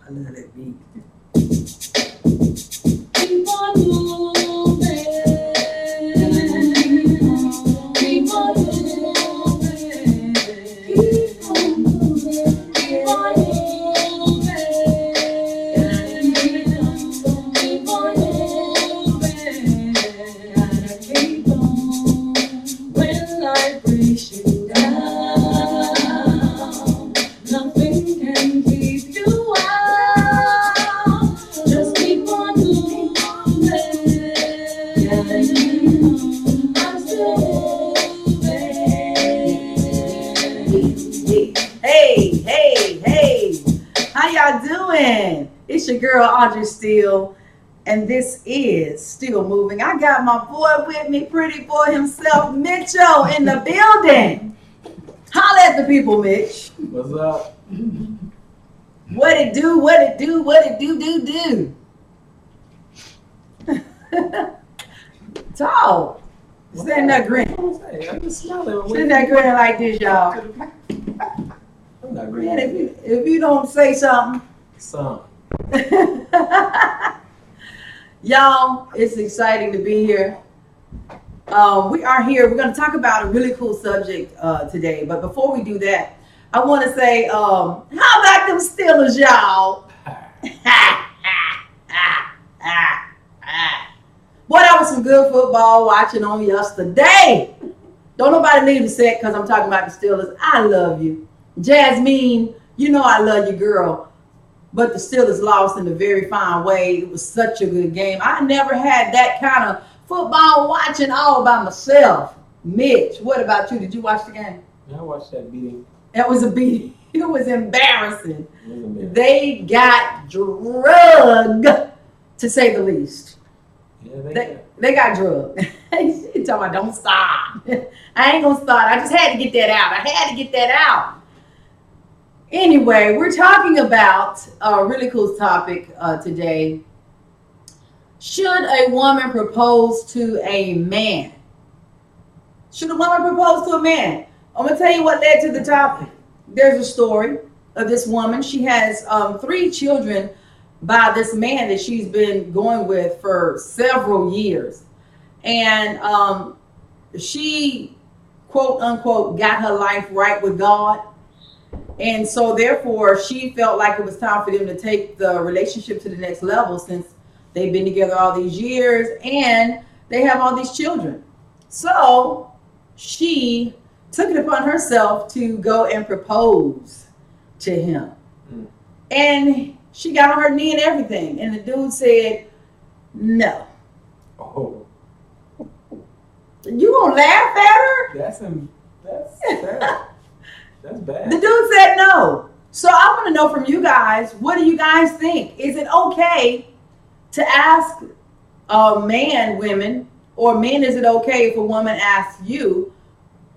I love that beat. Keep on moving. Keep on moving. Keep on moving. Keep on moving. Keep on moving. Gotta keep on. When life brings you down, nothing can keep you out. Just keep on moving. Gotta keep on. I'm still moving. Hey, hey, hey. How y'all doing? It's your girl, Audrey Steele, and this is Steele Moving. I got my boy with me, pretty boy himself, Mitchell, in the building. Holla at the people, Mitch. What's up? What it do, what it do, what it do. Talk. Stand that grin. I'm just smiling. Stand that grin like this, y'all. I'm not Man, great. if you don't say something. Some. Y'all, it's exciting to be here. We are here. We're going to talk about a really cool subject today. But before we do that, I want to say, how about them Steelers, y'all? Boy, that was some good football watching on yesterday. Don't nobody leave the set because I'm talking about the Steelers. I love you. Jasmine, you know I love you, girl. But the Steelers lost in a very fine way. It was such a good game. I never had that kind of football watching all by myself. Mitch, what about you? Did you watch the game? Yeah, I watched that beating. That was a beating. It was embarrassing. It was amazing. They got drugged, to say the least. Yeah, They got drugged. He talking about don't stop. I ain't gonna start. I just had to get that out. Anyway, we're talking about a really cool topic today. Should a woman propose to a man? Should a woman propose to a man? I'm going to tell you what led to the topic. There's a story of this woman. She has 3 children by this man that she's been going with for several years. And she, quote unquote, got her life right with God. And so therefore, she felt like it was time for them to take the relationship to the next level since they've been together all these years and they have all these children. So she took it upon herself to go and propose to him. And she got on her knee and everything. And the dude said, no. Oh, You gonna laugh at her? that's sad. That's bad. The dude said no. So I want to know from you guys, what do you guys think? Is it okay to ask women, or men, is it okay if a woman asks you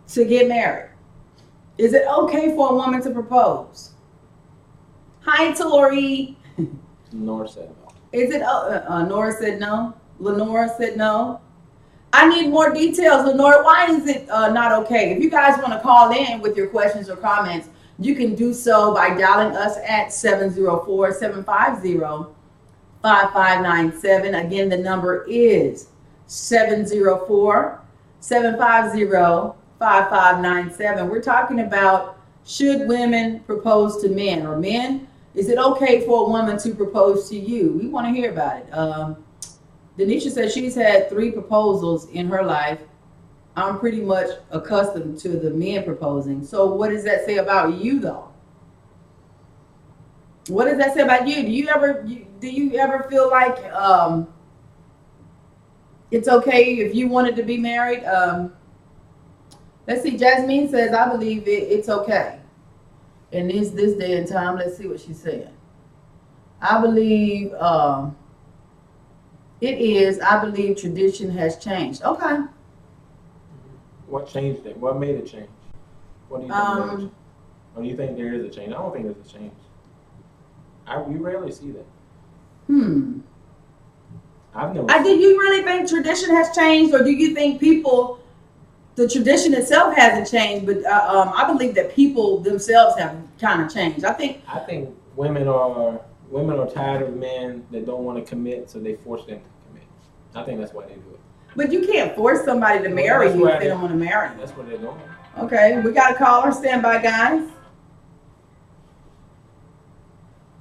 to get married? Is it okay for a woman to propose? Hi, Tori. Nor said no. Is it, Nora said no. Lenora said no. I need more details, Lenora. Why is it not okay? If you guys want to call in with your questions or comments, you can do so by dialing us at 704-750-5597. Again, the number is 704-750-5597. We're talking about, should women propose to men, or men? Is it okay for a woman to propose to you? We want to hear about it. Denisha says she's had 3 proposals in her life. I'm pretty much accustomed to the men proposing. So what does that say about you, though? What does that say about you? Do you ever feel like it's okay if you wanted to be married? Let's see. Jasmine says, I believe it's okay. In this day and time, let's see what she's saying. I believe it is. I believe tradition has changed. Okay. What changed it? What made it change? What do you think? Or do you think there is a change? I don't think there's a change. We rarely see that. I've never. Do you really think tradition has changed, or do you think the tradition itself hasn't changed? But I believe that people themselves have kind of changed. I think women are women are tired of men that don't want to commit, so they force them to commit. I think that's why they do it. But you can't force somebody to marry that's you why if they don't want to marry you. That's what they're doing. Okay, we got a caller. Stand by, guys.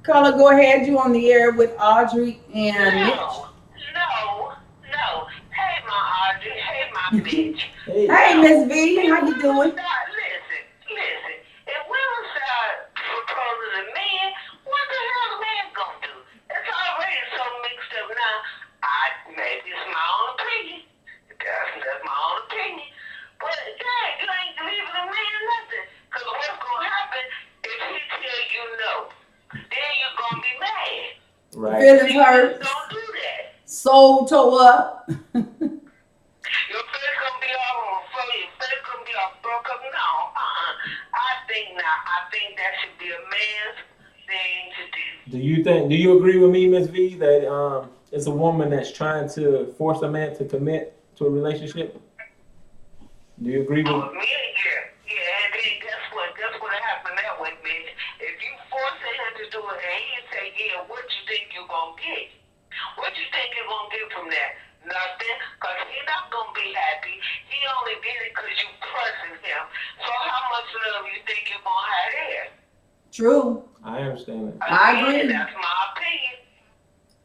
Caller, go ahead. You on the air with Audrey and Mitch. No. Hey, my Audrey. Hey, my bitch. Hey, Miss V, how you doing? Listen. If women start proposing to men, what the hell the man gonna do? It's already so mixed up now. Maybe it's my own opinion. That's my own opinion. But yeah, you ain't leaving a man nothing. Because what's gonna happen if he tell you no? Then you're gonna be mad. Right. Feelings hurt. Don't do that. Soul toe up. Your face gonna be all on the floor. Your face gonna be all broke up. No, I think that should be a man's thing to do. Do you agree with me, Miss V, that it's a woman that's trying to force a man to commit to a relationship? Do you agree with me? Yeah, and then guess what happened that way, bitch. If you force him to do it and he say, yeah, what you think you're gonna get? What you think you're gonna get from that? Nothing, because he's not gonna be happy. He only did it because you pressing him. So how much love you think you're gonna have there? True. I understand that. I agree. That's my opinion.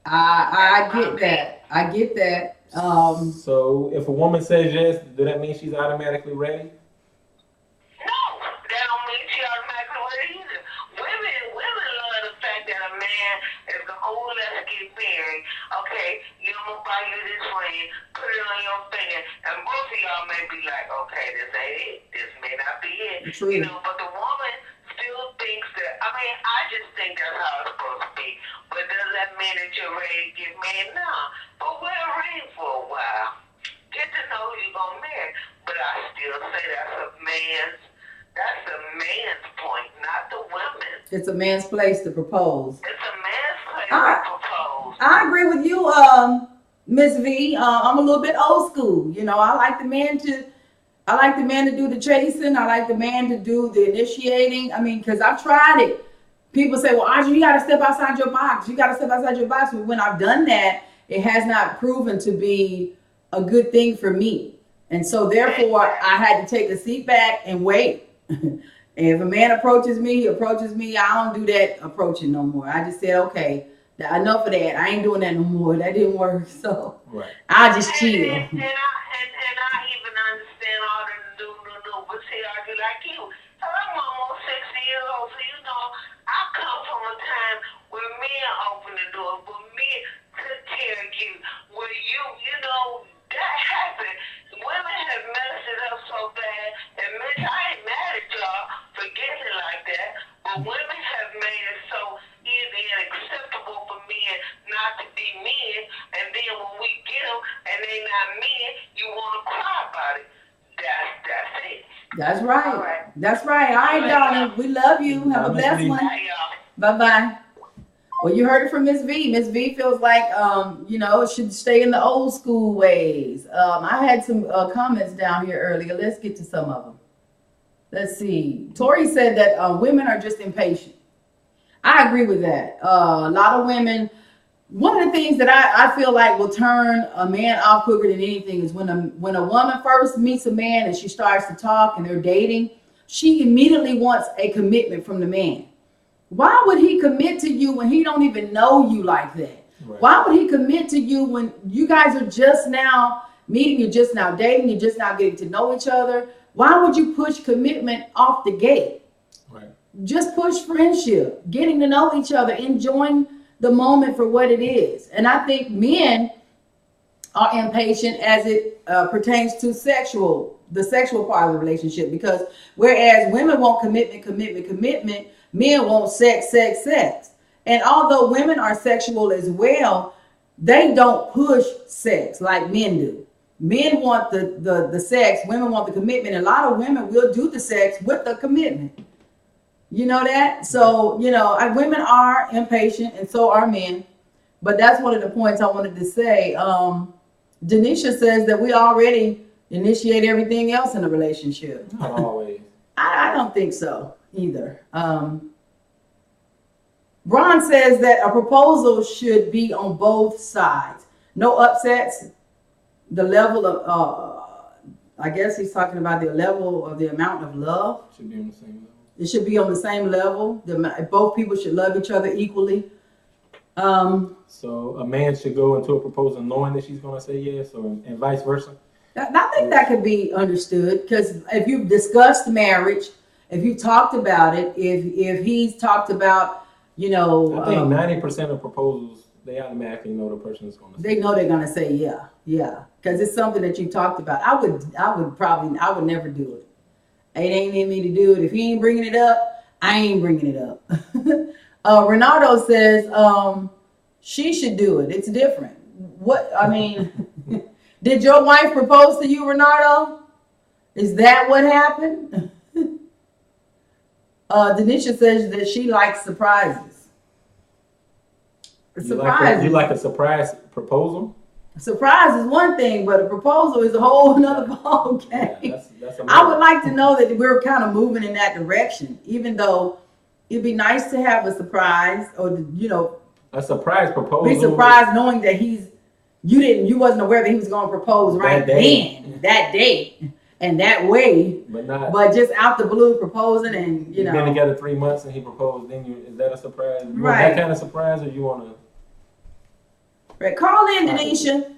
I get that. So if a woman says yes, does that mean she's automatically ready? No, that don't mean she automatically ready either. Women love the fact that a man is going, oh, let's get married. Okay, I'm going to buy you this ring, put it on your finger, and both of y'all may be like, okay, this ain't it. This may not be it. True. But the woman still thinks that, I just think that's how it's supposed to be. But does that mean that you're ready to get married? No. But wear a ring for a while. Get to know who you're going to marry. But I still say that's a man's point, not the women's. It's a man's place to propose. It's a man's place to propose. I agree with you, Miss V. I'm a little bit old school. I like the man to do the chasing. I like the man to do the initiating. Because I've tried it. People say, well, Audrey, you got to step outside your box. But when I've done that, it has not proven to be a good thing for me. And so therefore, I had to take a seat back and wait. And if a man approaches me, he approaches me. I don't do that approaching no more. I just said, okay, enough of that. I ain't doing that no more. That didn't work. So I just chill. And I even understand all the new, but see, I do like you. I'm almost 60 years old, so I come from a time where men open the door, but men could tell you where that happened. Women have messed it up so bad, and Mitch, I ain't mad at y'all for getting it like that, but women have made it so easy and acceptable for men not to be men, and then when we get them and they not men, you want to cry about it. That's it. That's right. All right. That's right. All right, darling. We love you. Have a blessed one. Bye-bye. Well, you heard it from Miss V. Miss V feels like, it should stay in the old school ways. I had some comments down here earlier. Let's get to some of them. Let's see. Tori said that women are just impatient. I agree with that. A lot of women, one of the things that I feel like will turn a man off quicker than anything is when a woman first meets a man and she starts to talk and they're dating, she immediately wants a commitment from the man. Why would he commit to you when he don't even know you like that? Right. Why would he commit to you when you guys are just now meeting, you're just now dating, you're just now getting to know each other? Why would you push commitment off the gate? Right. Just push friendship, getting to know each other, enjoying the moment for what it is. And I think men are impatient as it pertains to the sexual part of the relationship, because whereas women want commitment, men want sex. And although women are sexual as well, they don't push sex like men do. Men want the sex, women want the commitment. And a lot of women will do the sex with the commitment. You know that? So, women are impatient and so are men. But that's one of the points I wanted to say. Denisha says that we already initiate everything else in a relationship. Not always. I don't think so either. Ron says that a proposal should be on both sides. No upsets. The level of, I guess he's talking about the level of the amount of love. Should be on the same level. It should be on the same level. Both people should love each other equally. So a man should go into a proposal knowing that she's going to say yes, and vice versa. I think that could be understood, because if you've discussed marriage, if you talked about it, if he's talked about, I think 90% of proposals, they automatically know the person is going to say. They know they're going to say yeah, because it's something that you talked about. I would never do it. It ain't in me to do it. If he ain't bringing it up, I ain't bringing it up. Renato says she should do it. It's different. Did your wife propose to you, Renato? Is that what happened? Denisha says that she likes surprises. You like a surprise proposal? A surprise is one thing, but a proposal is a whole another ball game. Yeah, that's I would like to know that we're kind of moving in that direction, even though it'd be nice to have a surprise, or a surprise proposal. Be surprised knowing that you wasn't aware that he was going to propose right then, that day, and that way. But just out the blue proposing, and you've been together 3 months and he proposed. Then is that a surprise? You want that kind of surprise, or you want to? Right. Call in, Denisha.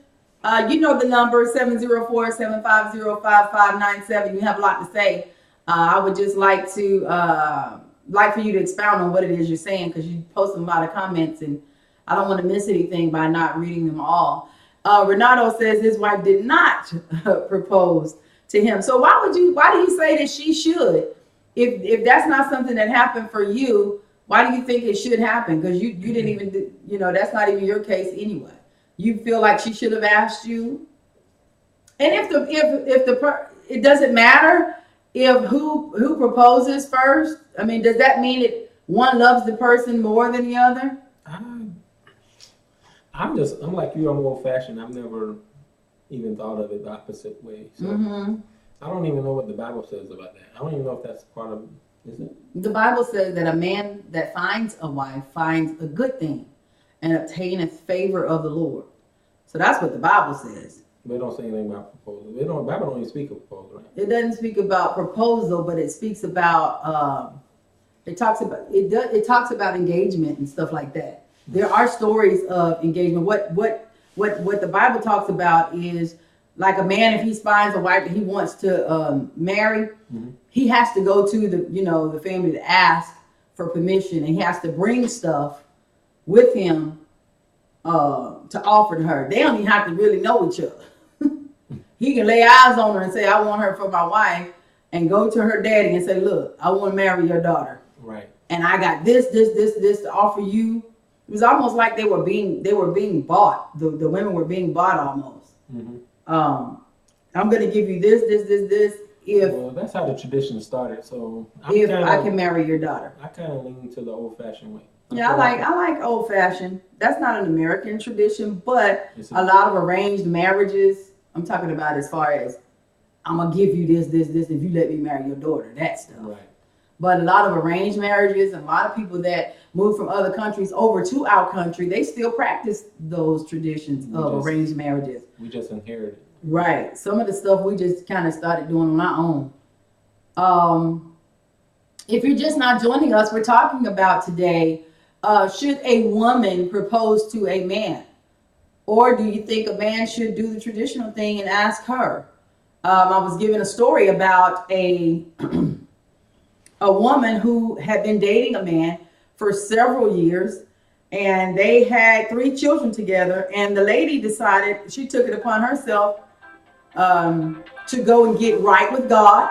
You know the number, 704-750-5597. You have a lot to say. I would just like for you to expound on what it is you're saying, because you post a lot of comments and I don't want to miss anything by not reading them all. Renato says his wife did not propose to him. So why do you say that she should? If that's not something that happened for you, why do you think it should happen? Because you didn't even, that's not even your case anyway. You feel like she should have asked you. And if it doesn't matter if who proposes first. I mean, does that mean that one loves the person more than the other? I'm like you. I'm old fashioned. I've never even thought of it the opposite way. So I don't even know what the Bible says about that. I don't even know if that's part of. Is it? The Bible says that a man that finds a wife finds a good thing and obtaineth favor of the Lord. So that's what the Bible says. They don't say anything about proposal. The Bible don't even speak of proposal, right? It doesn't speak about proposal, but it speaks about. It talks about engagement and stuff like that. There are stories of engagement. What the Bible talks about is, like, a man, if he finds a wife that he wants to marry, he has to go to the family to ask for permission, and he has to bring stuff with him to offer to her. They don't even have to really know each other. He can lay eyes on her and say, I want her for my wife, and go to her daddy and say, look, I want to marry your daughter. Right. And I got this to offer you. It was almost like they were being bought. The women were being bought almost. I'm going to give you this. Well, that's how the tradition started. So I can marry your daughter. I kind of lean to the old-fashioned way. I like old-fashioned. That's not an American tradition, but a lot of arranged marriages. I'm talking about as far as, I'm gonna give you this, if you let me marry your daughter. That stuff. Right. But a lot of arranged marriages, and a lot of people that move from other countries over to our country, they still practice those traditions of arranged marriages. We just inherited. Right. Some of the stuff we just kind of started doing on our own. If you're just not joining us, we're talking about today, should a woman propose to a man? Or do you think a man should do the traditional thing and ask her? I was given a story about a woman who had been dating a man for several years, and they had 3 children together, and the lady decided, she took it upon herself to go and get right with God,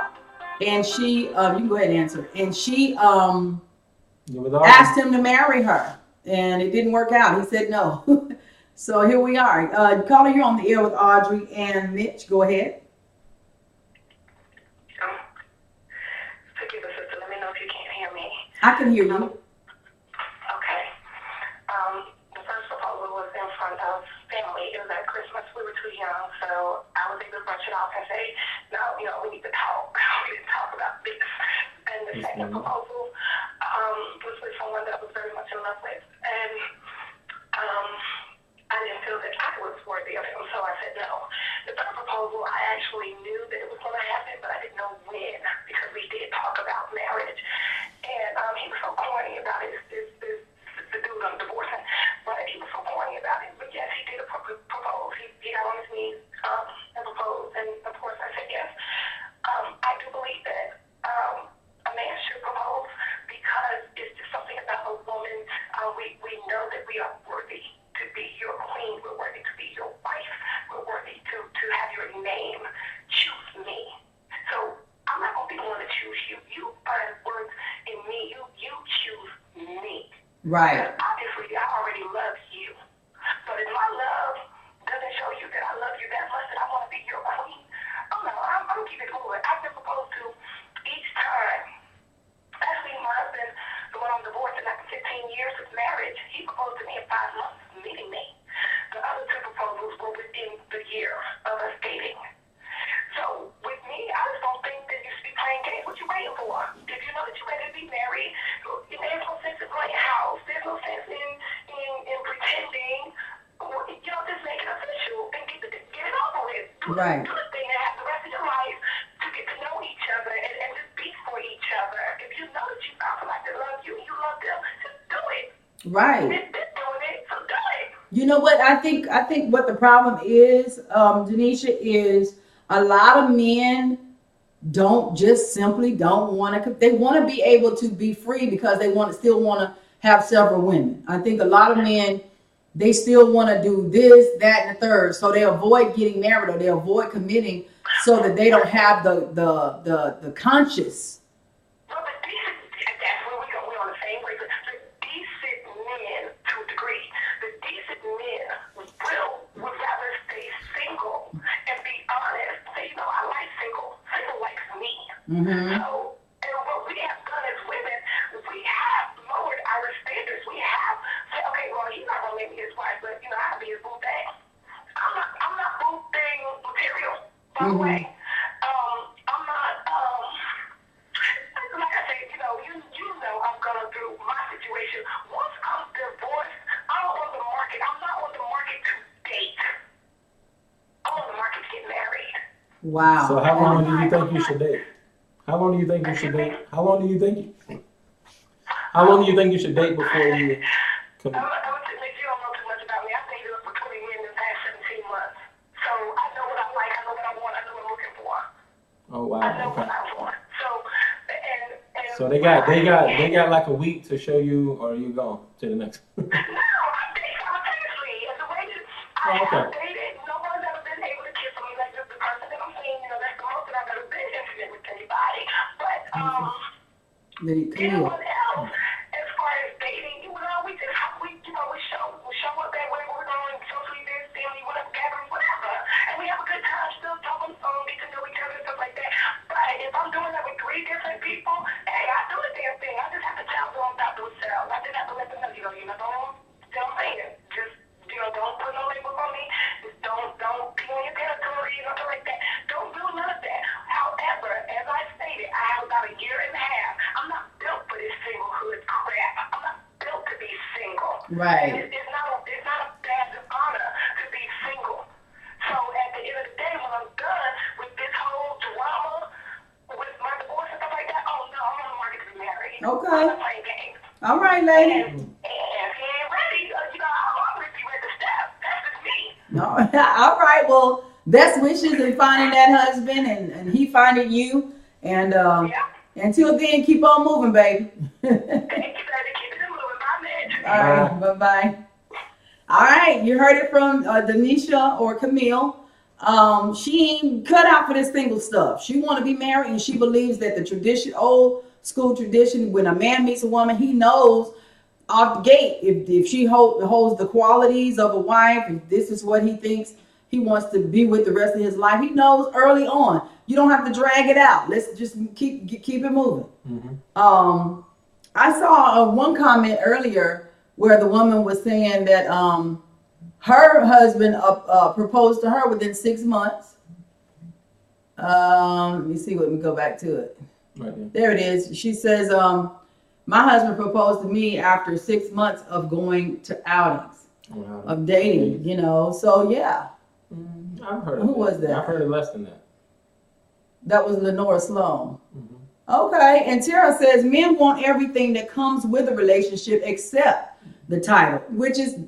and she you can go ahead and answer, and she asked him to marry her, and it didn't work out. He said no. So here we are. Caller, you're on the air with Audrey and Mitch. Go ahead. Forgive us, sister. Let me know if you can't hear me. I can hear you. Okay. The first proposal was in front of family. It was at Christmas. We were too young, so I was able to brush it off and say, no, we need to talk. We need to talk about this. And the second proposal was with someone that was very much in up with, and I didn't feel that I was worthy of him, so I said no. The third proposal, I actually knew that it was going to happen, but I didn't know when, because we did talk about marriage. And he was so corny about it. The dude I'm divorcing, but he was so corny about it. But yes, he did propose. He got on his knees and proposed, and of course I said yes. I do believe that a man should propose because it's just something about a woman. We know that we are worthy to be your queen. We're worthy to be your wife. We're worthy to have your name. Choose me. So I'm not going to be the one to choose you. You find worth in me. You choose me. Right. Because obviously I already love you. But if my love doesn't show you that I love you that much that I want to be your queen, oh no, I'm going to keep it moving. I've been proposed to each time. Actually, my husband, the one I'm divorced in after 15 years of marriage, he proposed to me in 5 months of meeting me. The other 2 proposals were within the year of us dating. So with me, I just don't think that you should be playing games. What you waiting for? If you know that you're ready to be married, there's no sense in playing house. There's no sense in pretending. Just make it official and get it over with. Right. Do the thing and have the rest of your life to get to know each other and just be for each other. If you know that you found somebody that loves you and you love them, just do it. Right. They're doing it, so do it. You know what? I think what the problem is, Denisha, is a lot of men don't want to. They want to be able to be free because they still want to have several women. I think a lot of men, they still want to do this, that, and the third, so they avoid getting married or they avoid committing, so that they don't have the conscious. Well, the decent, that's where we're on the same way. The decent men, to a degree, the decent men would rather stay single and be honest. Say, I like single. Single likes me. Mm-hmm. So, and what we have done as women, we have lowered our standards. We have said, okay, well, he's not gonna make me his wife, but I'll be his boo thing. I'm not boo thing material, by the way. I'm not. Like I said, you know, I'm going through my situation. Once I'm divorced, I'm on the market. I'm not on the market to date. I'm on the market to get married. Wow. So how long do you think you should date? How long do you think you should date? How long do you think you should date before you commit? I'm going to admit you don't know too much about me. I've dated for 20 years in the past 17 months. So I know what I like. I know what I want. I know what I'm looking for. Oh wow. I know what Okay. I want. So, and So they got like a week to show you, or you go to the next. No, I date simultaneously. And the way that I have dated, no one's ever been able to kiss me like this. The person that I'm seeing, that's the most that I've ever been intimate with anybody. But anyone else, as far as dating, we just we show up that way. We're going socially this, family, whatever, gatherings, whatever, and we have a good time. Still talk on the phone, get to know each other, and stuff like that. But if I'm doing that with 3 different people, hey, I do the damn thing. I just have to tell them about themselves. I just have to let them know, don't, you know what I'm saying? Just, don't put no labels on me. Just don't be on your territory, nothing like that. Don't do none of that. However, as I stated, I have about a year and a half. I'm not built for this singlehood crap. I'm not built to be single. Right. It's not a badge of honor to be single. So at the end of the day, when I'm done with this whole drama with my divorce and stuff like that, oh no, I'm on the market to be married. Okay. I'm not playing games. All right, lady. And if he ain't ready, I'll always be ready to step. That's just me. No. All right. Well, best wishes in finding that husband and he finding you. And until then, keep on moving, baby. Thank you, baby. Keep it moving. Bye, man. All right. Bye-bye. All right. You heard it from Denisha or Camille. She ain't cut out for this single stuff. She want to be married, and she believes that the old school tradition, when a man meets a woman, he knows off the gate if she holds the qualities of a wife, if this is what he thinks he wants to be with the rest of his life. He knows early on. You don't have to drag it out. Let's just keep it moving. Mm-hmm. I saw one comment earlier where the woman was saying that her husband proposed to her within 6 months. Let me see. Let me go back to it. Right there it is. She says My husband proposed to me after 6 months of going to outings, Wow. of dating, you know. So yeah. I've heard Who of was that? I've heard of less than that. That was Lenora Sloan. Mm-hmm. Okay, and Tara says men want everything that comes with a relationship except the title, which is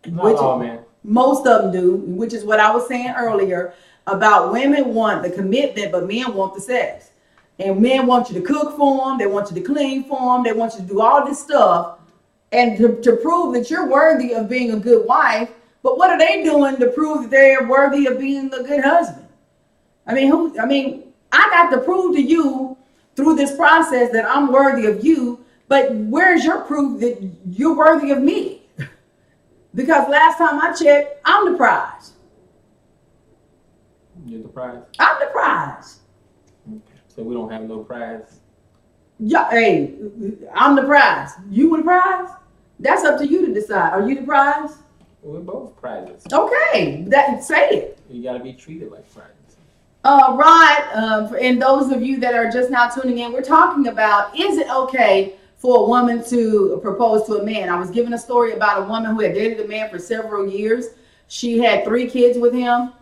Not all men. Most of them do, which is what I was saying earlier about women want the commitment, but men want the sex. And men want you to cook for them, they want you to clean for them, they want you to do all this stuff, and to prove that you're worthy of being a good wife. But what are they doing to prove that they're worthy of being a good husband? I mean, I got to prove to you through this process that I'm worthy of you, but where's your proof that you're worthy of me? Because last time I checked, I'm the prize. You're the prize? I'm the prize. Okay. So we don't have no prize? Yeah, hey, I'm the prize. You the prize? That's up to you to decide. Are you the prize? We're both prizes. Okay, say it. You got to be treated like prizes. Rod, and those of you that are just now tuning in, we're talking about, is it okay for a woman to propose to a man? I was given a story about a woman who had dated a man for several years. She had 3 kids with him.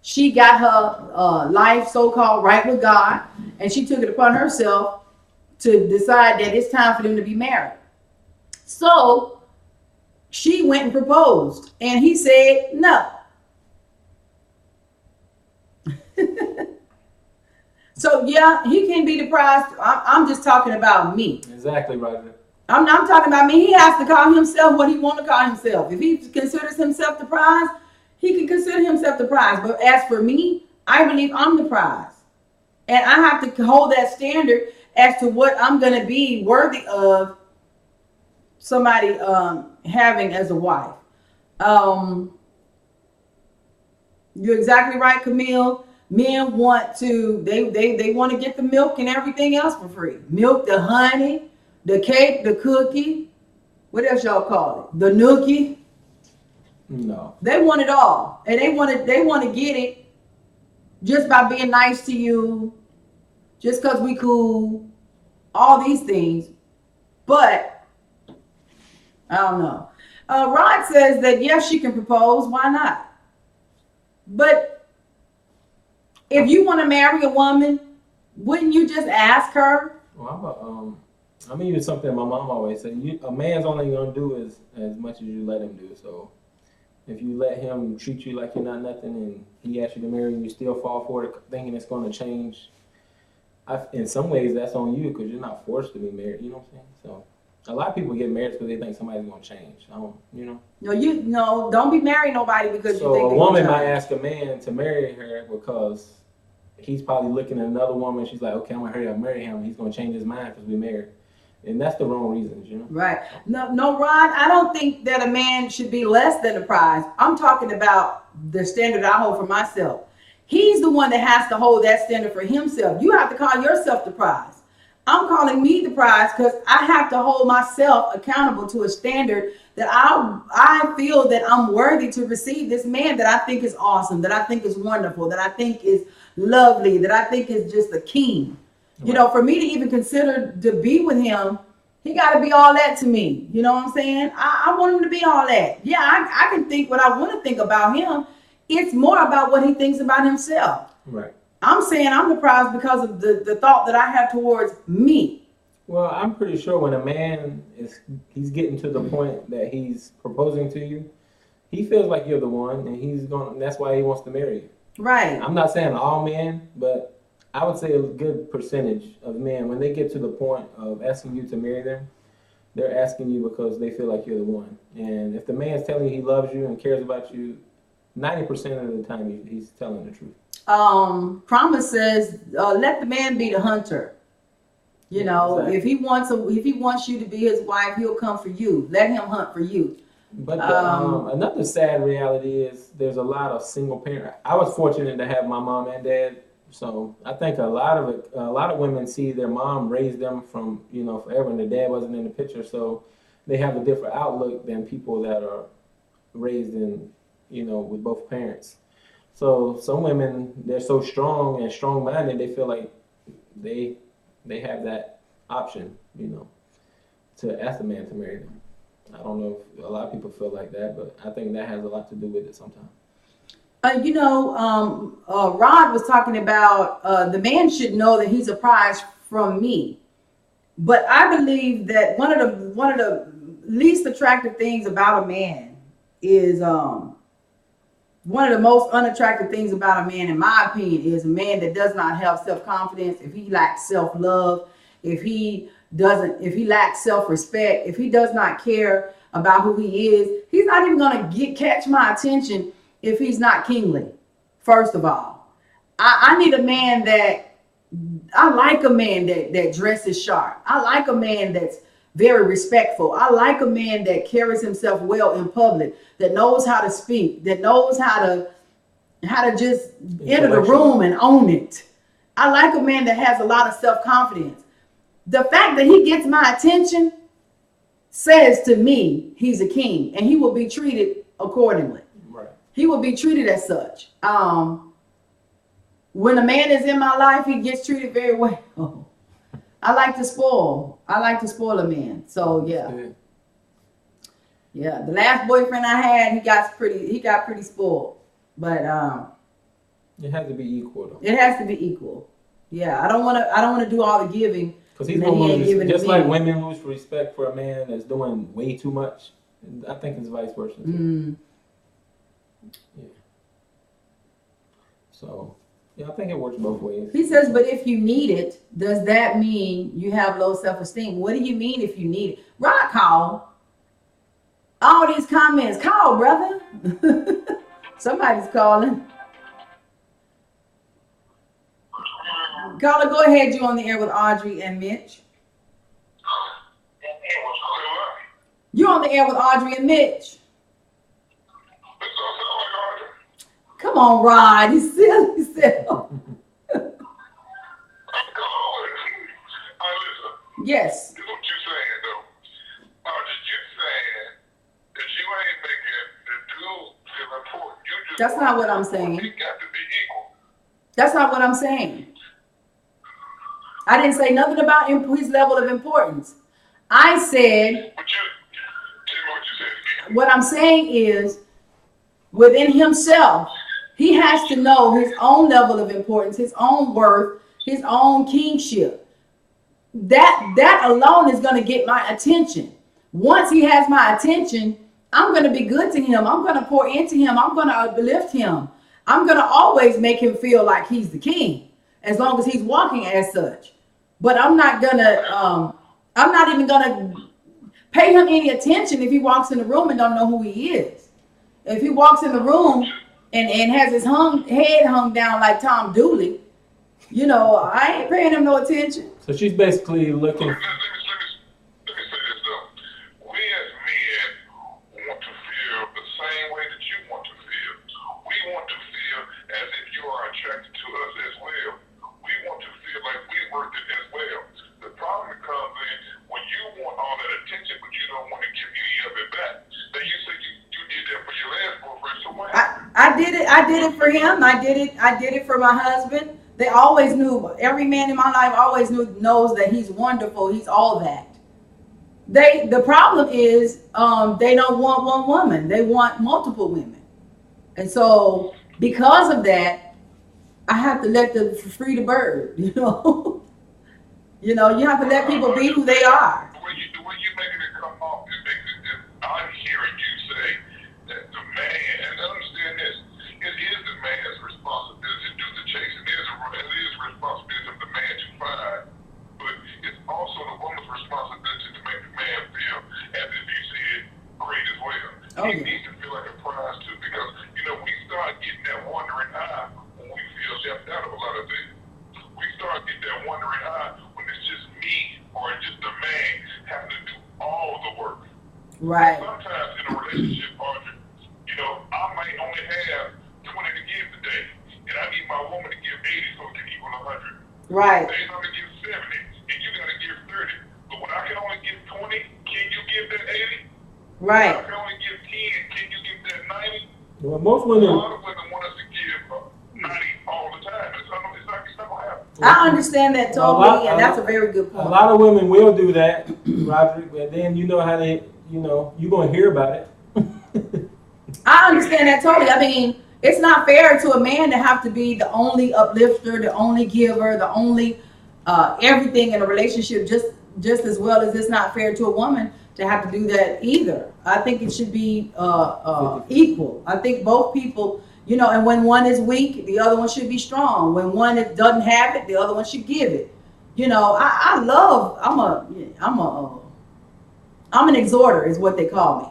She got her life so-called right with God, and she took it upon herself to decide that it's time for them to be married. So she went and proposed, and he said no. So yeah, he can be the prize. I'm just talking about me. Exactly, Roger. I'm talking about me. He has to call himself what he want to call himself. If he considers himself the prize, he can consider himself the prize. But as for me, I believe I'm the prize, and I have to hold that standard as to what I'm going to be worthy of somebody having as a wife. You're exactly right, Camille. Men want to, they want to get the milk and everything else for free. Milk, the honey, the cake, the cookie. What else y'all call it? The nookie. No. They want it all. And they want to get it just by being nice to you, just because we cool, all these things. But I don't know. Rod says that yes, she can propose. Why not? But if you want to marry a woman, wouldn't you just ask her? Well, I'm gonna use something my mom always said. A man's only gonna do as much as you let him do. So if you let him treat you like you're not nothing, and he asks you to marry, and you still fall for it, thinking it's gonna change, in some ways that's on you because you're not forced to be married. You know what I'm saying? So a lot of people get married because they think somebody's gonna change. No, don't be marrying nobody because you think. So a woman might ask a man to marry her because he's probably looking at another woman. She's like, okay, I'm gonna hurry up, marry him. He's gonna change his mind because we married, and that's the wrong reasons, you know. Right? No, Ron. I don't think that a man should be less than a prize. I'm talking about the standard I hold for myself. He's the one that has to hold that standard for himself. You have to call yourself the prize. I'm calling me the prize because I have to hold myself accountable to a standard that I feel that I'm worthy to receive this man that I think is awesome, that I think is wonderful, that I think is lovely, that I think is just a king. Right. You know, for me to even consider to be with him, he got to be all that to me. You know what I'm saying? I want him to be all that. Yeah, I can think what I want to think about him. It's more about what he thinks about himself. Right. I'm saying I'm the prize because of the thought that I have towards me. Well, I'm pretty sure when a man he's getting to the point that he's proposing to you, he feels like you're the one, and that's why he wants to marry you. Right. I'm not saying all men, but I would say a good percentage of men, when they get to the point of asking you to marry them, they're asking you because they feel like you're the one. And if the man's telling you he loves you and cares about you, 90% of the time he's telling the truth. Promise says, let the man be the hunter. You know, exactly. If he wants you to be his wife, he'll come for you. Let him hunt for you. But another sad reality is there's a lot of single parent. I was fortunate to have my mom and dad, so I think a lot of women see their mom raise them from forever, and their dad wasn't in the picture, so they have a different outlook than people that are raised in with both parents. So some women, they're so strong and strong-minded, they feel like they have that option, to ask a man to marry them. I don't know if a lot of people feel like that, but I think that has a lot to do with it sometimes. Rod was talking about the man should know that he's a prize from me. But I believe that one of the least attractive things about a man is one of the most unattractive things about a man, in my opinion, is a man that does not have self-confidence. If he lacks self-love, if he lacks self-respect, if he does not care about who he is, he's not even going to catch my attention if he's not kingly. First of all, I need a man I like a man that dresses sharp. I like a man that's very respectful. I like a man that carries himself well in public, that knows how to speak, that knows how to just enter the room and own it. I like a man that has a lot of self-confidence. The fact that he gets my attention says to me he's a king, and he will be treated accordingly. Right. He will be treated as such. When a man is in my life, he gets treated very well. I like to spoil a man. So yeah. Yeah. The last boyfriend I had, he got pretty spoiled. But it has to be equal though. It has to be equal. Yeah. I don't wanna do all the giving. Because he's gonna just like women lose respect for a man that's doing way too much. I think it's vice versa too. Mm. Yeah. So yeah, I think it works both ways. He says, but if you need it, does that mean you have low self-esteem? What do you mean if you need it? Rod, call. All these comments, call, brother. Somebody's calling. Caller, go ahead. You on the air with Audrey and Mitch. You're on the air with Audrey and Mitch. Come on, Rod. He's silly self. Yes. This is what you're saying, though. You're saying that you ain't making the dude feel important. You just That's not what I'm saying. It got to be equal. That's not what I'm saying. I didn't say nothing about his level of importance. I said, what I'm saying is, within himself, he has to know his own level of importance, his own worth, his own kingship. That alone is going to get my attention. Once he has my attention, I'm going to be good to him. I'm going to pour into him. I'm going to uplift him. I'm going to always make him feel like he's the king, as long as he's walking as such. But I'm not even going to pay him any attention if he walks in the room and don't know who he is. If he walks in the room and has his head hung down like Tom Dooley, I ain't paying him no attention. So she's basically looking. Let me say this though. We as men want to feel the same way that you want to feel. We want to feel as if you are attracted to us as well. We want to feel like we're worth it as well. The problem comes in when you want all that attention, but you don't want to give any of it back. Now you say you did that for your last boyfriend, so what happened? I did it for him. I did it for my husband. They always knew. Every man in my life always knows that he's wonderful. He's all that. The problem is they don't want one woman. They want multiple women. And so because of that, I have to let them free the bird. You have to let people be who they are. The way you making it come off, I'm hearing you say that the man, and understand this, it is the man's responsibility to do the chasing. It is responsibility of the man to find, but it's also the woman's responsibility to make the man feel as if he said great as well. He needs to feel like a prize too, because we start getting that wandering eye when we feel left out of a lot of things. We start getting that wandering eye when it's just me or just the man having to do all the work. Right. Sometimes in a relationship, Audrey, I might only have 20 to give today, and I need my woman to give 80 so it can equal 100. Right. They're going to give 70, and you got to give 30. But when I can only give 20, can you give that 80? Right. When I can only give 10, can you give that 90? Well, most women. A lot of women want us to give 90 all the time. It's not going to happen. I understand that totally, and that's a very good point. A lot of women will do that, Roderick, but then you know how they, you're going to hear about it. I understand that totally. I mean, it's not fair to a man to have to be the only uplifter, the only giver, the only everything in a relationship, just as well as it's not fair to a woman to have to do that either. I think it should be equal. I think both people, and when one is weak, the other one should be strong. When one doesn't have it, the other one should give it. I'm an exhorter is what they call me.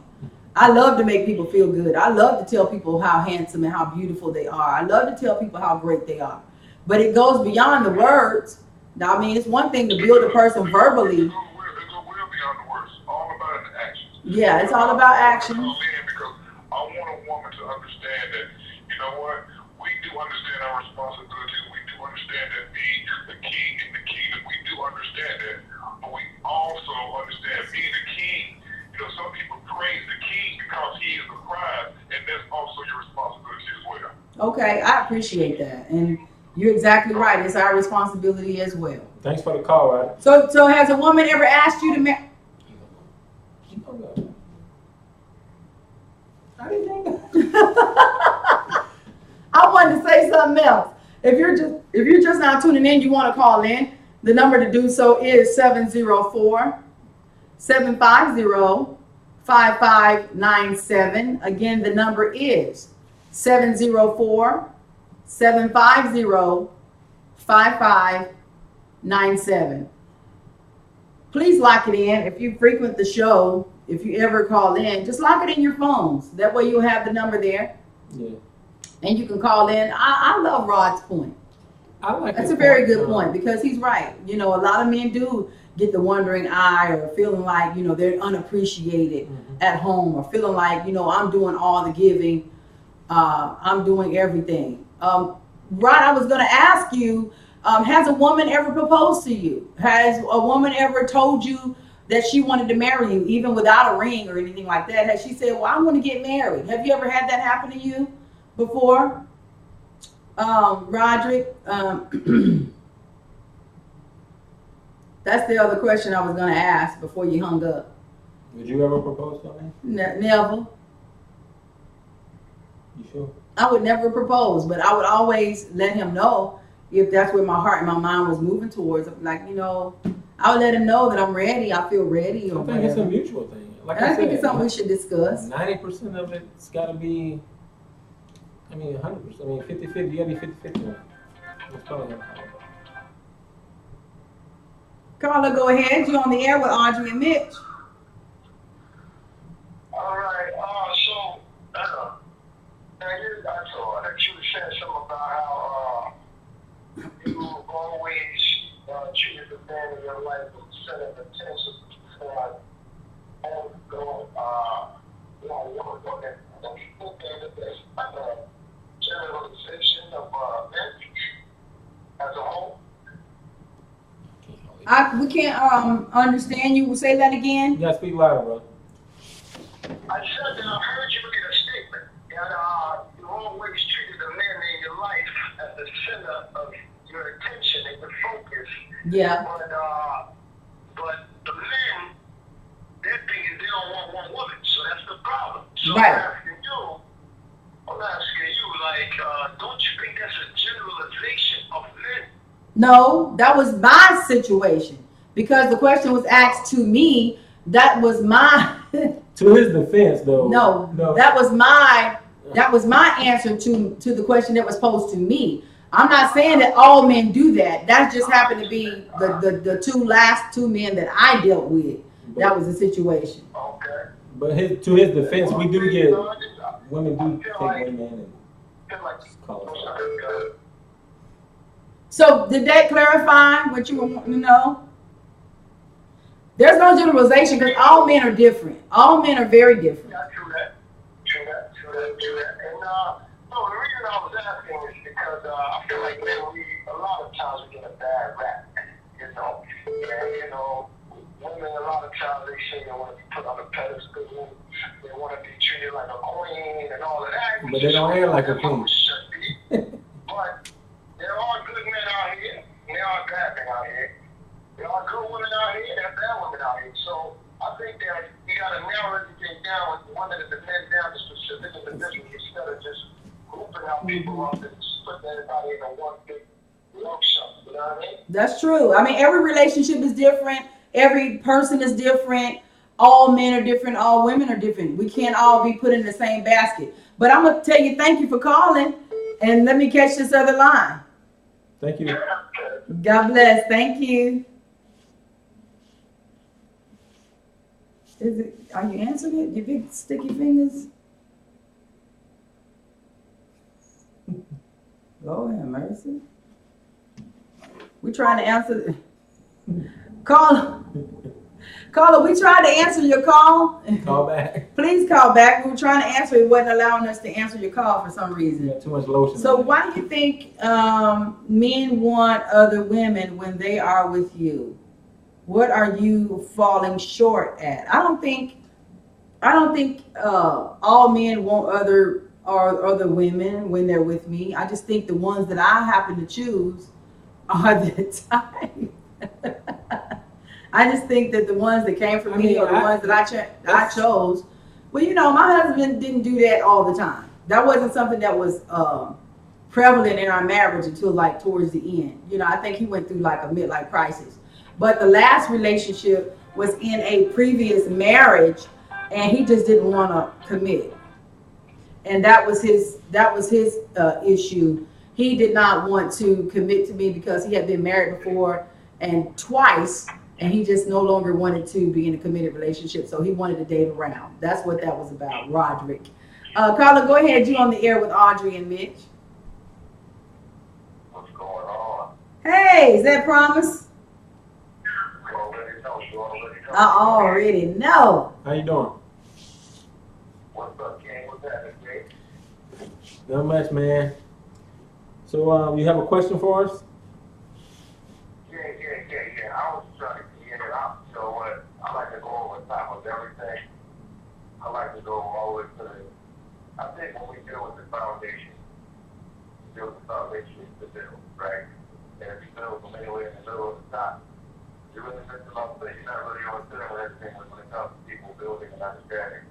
I love to make people feel good. I love to tell people how handsome and how beautiful they are. I love to tell people how great they are. But it goes beyond the words. Now, I mean, it's one thing to build a person verbally. It goes well beyond the words. It's all about the actions. Yeah, it's all about action. Because I want a woman to understand that, you know what, we do understand our responsibilities. We do understand that being the king in the kingdom, we do understand that. But we also understand being the king. Some people praise the king because he is the prize, and that's also your responsibility as well. Okay, I appreciate that. And you're exactly right. It's our responsibility as well. Thanks for the call, right? So has a woman ever asked you to marry? I didn't think I wanted to say something else. If you're just now tuning in, you want to call in. The number to do so is 704-750-5597. Again, the number is 704-750-5597. Please lock it in. If you frequent the show, if you ever call in, just lock it in your phones. That way you'll have the number there. Yeah. And you can call in. I love Rod's point. That's a very good point because he's right. A lot of men do get the wandering eye or feeling like, they're unappreciated at home or feeling like, I'm doing all the giving. I'm doing everything. Rod, I was going to ask you, has a woman ever proposed to you? Has a woman ever told you that she wanted to marry you, even without a ring or anything like that? Has she said, well, I want to get married? Have you ever had that happen to you before? Roderick, that's the other question I was going to ask before you hung up. Would you ever propose to me? Never. You sure? I would never propose, but I would always let him know if that's where my heart and my mind was moving towards. Like, I would let him know that I'm ready. I feel ready. Or I think it's a mutual thing. Like I think it's something we should discuss. 90% of it's got to be, 100%. 50-50. You got to be 50-50. That's probably Carla, go ahead. You're on the air with Audrey and Mitch. All right. I heard you said something about how you always treated the man in your life with the center of attention. Generalization of men as a whole. We can't understand you. Say that again. You got to speak louder, bro. I said that I heard you make a statement that you always treated the man in your life as the center of your attention and your focus. Yeah. But the men, their thing is they don't want one woman, so that's the problem. So right. I'm asking you, don't you think that's a generalization of men? No, that was my situation because the question was asked to me. That was my. To his defense, though. No, that was my answer to the question that was posed to me. I'm not saying that all men do that. That just happened to be the last two men that I dealt with. That was the situation. Okay. But to his defense, we do get women do take women and call us out. So did that clarify what you were wanting to know? There's no generalization because all men are different. All men are very different. Yeah, true that. And the reason I was asking is because I feel like men, a lot of times we get a bad rap, And women, a lot of times they say they want to be put on a pedestal, they want to be treated like a queen and all of that. But they don't act like a queen. But there are good men out here, and there wanted to pin down the specific individual instead of just grouping out people up and putting everybody in a one big lump sum. You know what I mean? That's true. I mean, every relationship is different. Every person is different. All men are different. All women are different. We can't all be put in the same basket. But I'm gonna tell you, thank you for calling, and let me catch this other line. Thank you. God bless. Thank you. Is it? Are you answering it? Your big sticky fingers. Lord have mercy. We trying to answer. Caller, we tried to answer your call. Call back. Please call back. We were trying to answer. It wasn't allowing us to answer your call for some reason. You got too much lotion. So why do you think men want other women when they are with you? What are you falling short at? I don't think all men want other women when they're with me. I just think the ones that I happen to choose are the type. I just think that the ones that came from me are the ones that I chose. Well, you know, my husband didn't do that all the time. That wasn't something that was prevalent in our marriage until like towards the end. You know, I think he went through like a midlife crisis. But the last relationship was in a previous marriage, and he just didn't want to commit. And that was his issue. He did not want to commit to me because he had been married before and twice. And he just no longer wanted to be in a committed relationship, so he wanted to date around. That's what that was about, Roderick. Carla, go ahead. You on the air with Audrey and Mitch. What's going on? Hey, is that Promise? You already know. I already know. How you doing? What's up, King? What's happening, Jake? Not much, man. So, you have a question for us? Yeah. I was trying to get it out. So what? I like to go over top of everything. I like to go all the way to the. I think when we deal with the foundation, is the build, right? And if you build from anywhere in the middle of the top, you're really missing off that you're not really on center with everything when it comes to people building and understanding.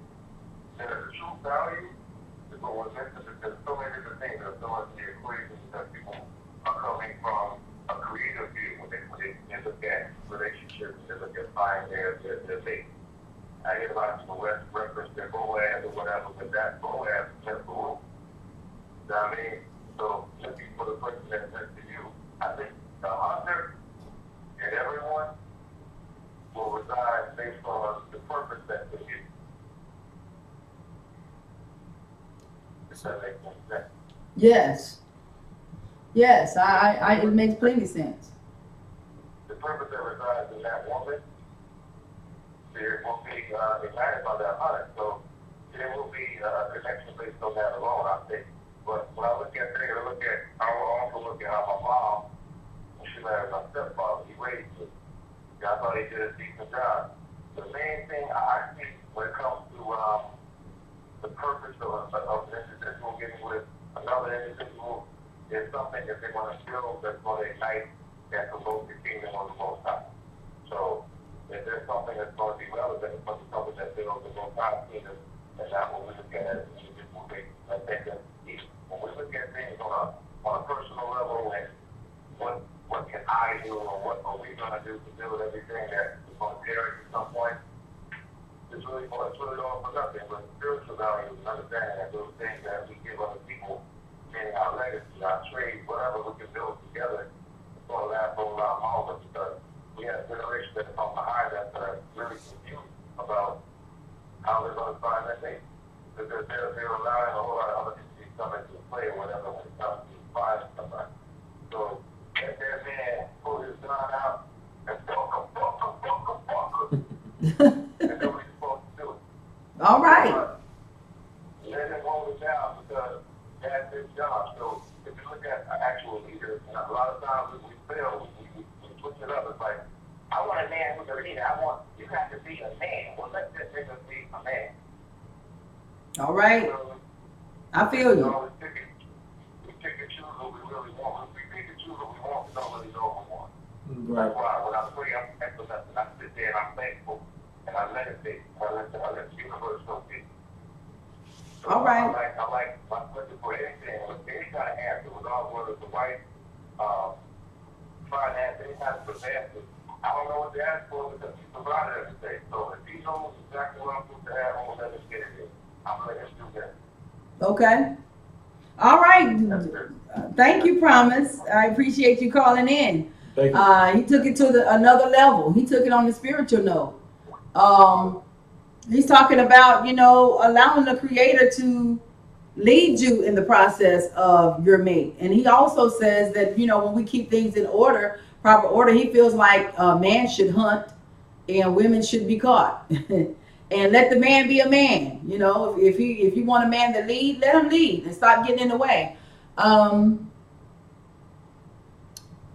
And the true value is what we're missing because there's so many different things that are throwing the equation that people are coming from a creative view when they look at relationships, they look at buying their mate. I hear a lot of people reference their Boaz or whatever, but that Boaz is just a rule. You know what I mean? So looking for the person that's next to you, I think the hunter and everyone will reside based on the purpose that's in you. Does that make sense? Yes, I it makes plenty sense. The purpose that resides in that woman, there will be ignited by that hunter. So there will be a connection based on that alone, I think. But when I look at things, I will also look at how my mom, when she married my stepfather, he raised me. I thought he did a decent job. The main thing I see when it comes to the purpose of an individual getting with another individual is something that they're going to build that's going to ignite and promote the kingdom of the Most High. So if there's something that's going to be relevant, it's going to be something that builds the Most High kingdom, and not what we look at as an individual basis. I think that when we look at things on a personal level and what can I do or what are we going to do to build everything that is going to carry at some point, it's really all for nothing. But spiritual values and understanding that those things that we give other people, meaning our legacy, our trade, whatever we can build together, it's going to last for a lot longer because we have generations that come behind us that are really confused about how they're going to find that mate. Because they're allowing a whole lot of other things to come into play or whatever when it comes to finding somebody. So if that man pull his gun out and fuck him, and nobody's supposed to do it. All right. Let him hold it down because that's his job. So if you look at actual leaders, and a lot of times we fail, we switch it up. It's like, I want a man who's a leader. You have to be a man. Well, let that nigga be a man. All right. I feel you. We pick and choose what we really want. When we pick and choose what we want, we don't really know what we want. Right. That's why when I pray, I'm thankful and I sit there and I'm thankful and I meditate. I let the universe know it. So All right. I like my question for anything, any kind of answer, regardless whether it's the wife, finance, any kind of disaster. I don't know what to ask for because he provided everything. So if he knows exactly what I'm supposed to have, I'm gonna let him get it in. I'm gonna let him do that. Okay. All right. That's it. Thank you, Promise. I appreciate you calling in. Thank you. He took it to another level. He took it on the spiritual note. He's talking about, allowing the Creator to lead you in the process of your mate. And he also says that, when we keep things in order, proper order, he feels like a man should hunt and women should be caught. And let the man be a man. If you want a man to lead, let him lead and stop getting in the way.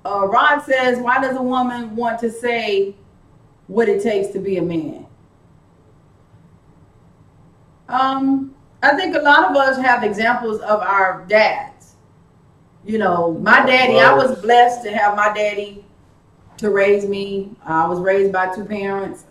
Rod says, why does a woman want to say what it takes to be a man? I think a lot of us have examples of our dads. My daddy, I was blessed to have my daddy to raise me. I was raised by two parents.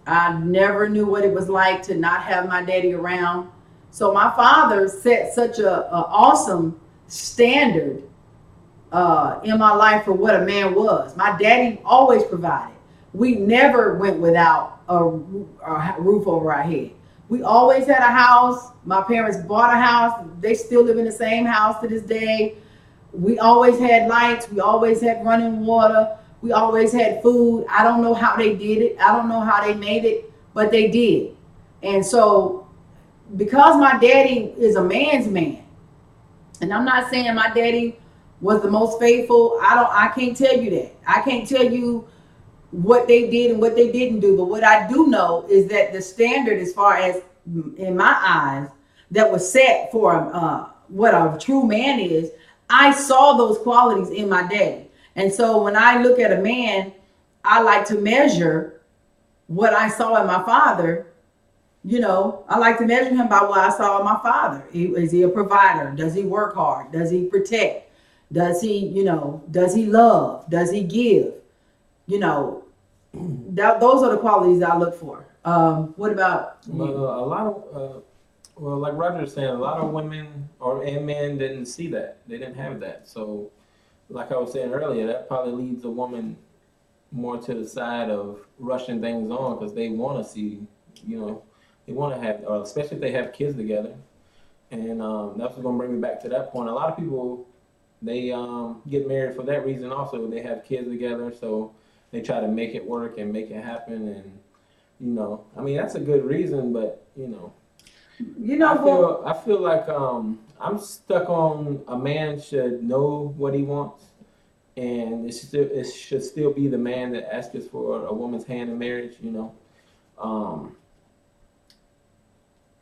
I never knew what it was like to not have my daddy around. So my father set such a awesome standard in my life for what a man was. My daddy always provided. We never went without a roof over our head. We always had a house. My parents bought a house. They still live in the same house to this day. We always had lights. We always had running water. We always had food. I don't know how they did it. I don't know how they made it, but they did. And so because my daddy is a man's man, and I'm not saying my daddy was the most faithful. I can't tell you that. I can't tell you what they did and what they didn't do. But what I do know is that the standard, as far as in my eyes, that was set for what a true man is, I saw those qualities in my daddy. And so when I look at a man, I like to measure what I saw in my father. I like to measure him by what I saw in my father. Is he a provider? Does he work hard? Does he protect? Does he love? Does he give? Those are the qualities I look for. What about you? A lot of, like Roger was saying, a lot of women and men didn't see that. They didn't have that. So, like I was saying earlier, that probably leads a woman more to the side of rushing things on because they want to see, they want to have, especially if they have kids together. And that's going to bring me back to that point. A lot of people, they get married for that reason also. They have kids together, so they try to make it work and make it happen. And, that's a good reason, but, I feel like I'm stuck on a man should know what he wants, and it should still be the man that asks for a woman's hand in marriage.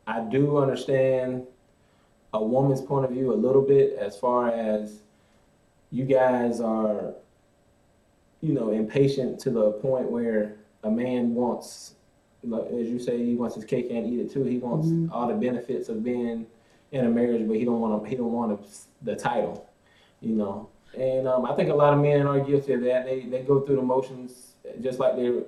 I do understand a woman's point of view a little bit as far as you guys are, impatient to the point where a man wants, as you say, he wants his cake and eat it too. He wants all the benefits of being in a marriage, but he don't want the title, And I think a lot of men are guilty of that. They go through the motions just like they're